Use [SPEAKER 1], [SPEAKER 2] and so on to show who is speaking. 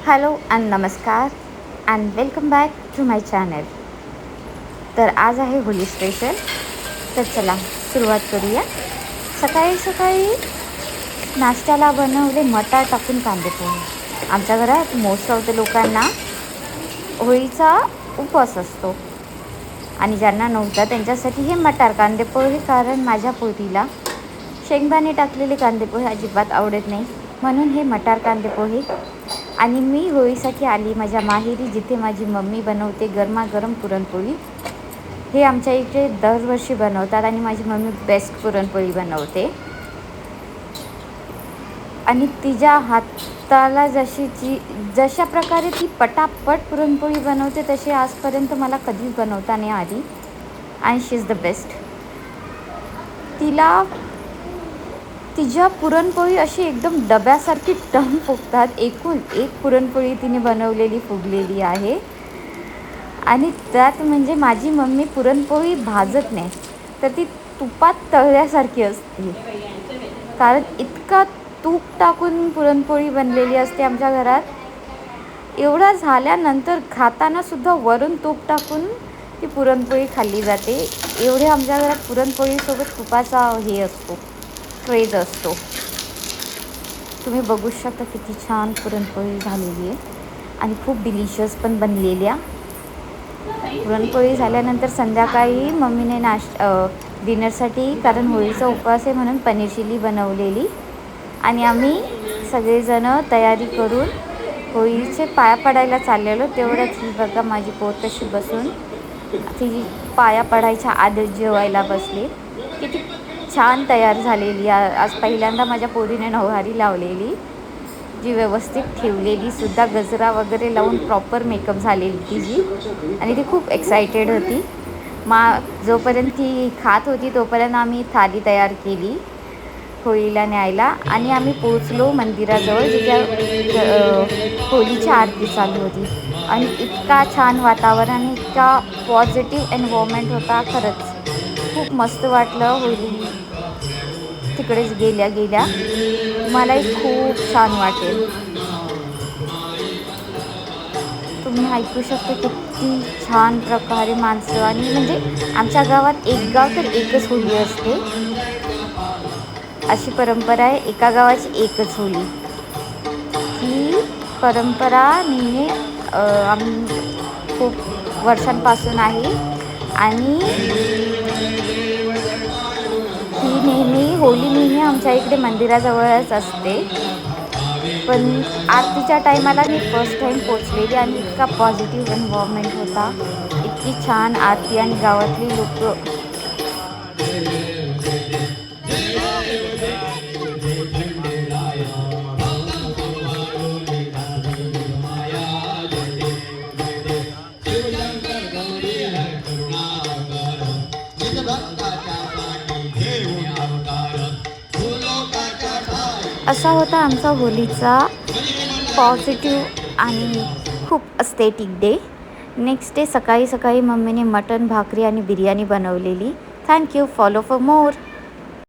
[SPEAKER 1] Hello and नमस्कार and welcome back to my channel. तर आज आहे होली स्पेशल. तर चला सुरुवात करूया. सकाळी सकाळी नाश्त्याला बनवले मटार टाकून कांदे पोहे. आमच्या घरात मोस्ट ऑफ द लोकांना होळीचा उपवास असतो आणि ज्यांना नव्हता त्यांच्यासाठी हे मटार कांदे पोहे, कारण माझ्या पोरीला शेंगदाणे टाकलेले कांदे पोहे अजिबात आवडत नाही, म्हणून हे मटार कांदे पोहे. आणि मी होळीसाठी आली माझ्या माहेरी, जिथे माझी मम्मी बनवते गरमागरम पुरणपोळी. हे आमच्या इकडे दरवर्षी बनवतात आणि माझी मम्मी बेस्ट पुरणपोळी बनवते. आणि तिच्या हाताला जशा प्रकारे ती पटापट पुरणपोळी बनवते तशी आजपर्यंत मला कधीच बनवता नाही आली. आणि शी इज द बेस्ट. तिच्या पुरणपोळी अशी एकदम डब्यासारखी टम फुगतात. एकूण एक पुरणपोळी तिने बनवलेली फुगलेली आहे. आणि त्यात म्हणजे माझी मम्मी पुरणपोळी भाजत नाही, तर ती तुपात तळल्यासारखी असते, कारण इतका तूप टाकून पुरणपोळी बनलेली असते आमच्या घरात. एवढा झाल्यानंतर खातानासुद्धा वरून तूप टाकून ती पुरणपोळी खाल्ली जाते. एवढे आमच्या घरात पुरणपोळीसोबत तुपाचा हे असतो, क्रेज असतो. तुम्ही बघू शकता किती छान पुरणपोळी झालेली आहे आणि खूप डिलिशियस पण बनलेल्या. पुरणपोळी झाल्यानंतर संध्याकाळी मम्मीने डिनरसाठी, कारण होळीचा उपवास आहे म्हणून पनीर चिली बनवलेली. आणि आम्ही सगळेजणं तयारी करून होळीचे पाया पडायला चाललेलो. तेवढ्यात ही बघा माझी पोर कशी बसून ती पाया पडायच्या आधीच जेवायला बसली. किती छान तयार झालेली. आज पहिल्यांदा माझ्या पोरीने नऊवारी लावलेली, जी व्यवस्थित ठेवलेली सुद्धा, गजरा वगैरे लावून प्रॉपर मेकअप झालेली तिची. आणि ती खूप एक्सायटेड होती. जोपर्यंत ती खात होती तोपर्यंत आम्ही थाली तयार केली होळीला न्यायला. आणि आम्ही पोचलो मंदिराजवळ, जिथे होळीची आरती चालू होती. आणि इतका छान वातावरण, इतका पॉझिटिव्ह एन्व्हायरमेंट होता. खरंच खूप मस्त वाटलं. होळी तिकडेच गेल्या मलाही खूप छान वाटेल. तुम्ही ऐकू शकता किती छान प्रकारे माणसं. आणि म्हणजे आमच्या गावात एक गाव तर एकच होळी असते, अशी परंपरा आहे. एका गावाची एकच होळी. ही परंपरा नेहमी आम्ही खूप वर्षांपासून आहे. आणि ही होळी नेहमी आमच्या इकडे मंदिराजवळच असते. पण आरतीच्या टायमाला मी फर्स्ट टाईम पोचलेली आणि इतका पॉझिटिव्ह एन्व्हायरमेंट होता. इतकी छान आरती आणि गावातली लोक. असा होता आमचा होलीचा पॉझिटिव्ह आणि खूप अस्थेटिक डे. नेक्स्ट डे सकाळी सकाळी मम्मीने मटण, भाकरी आणि बिर्याणी बनवलेली. थँक्यू. Follow for more.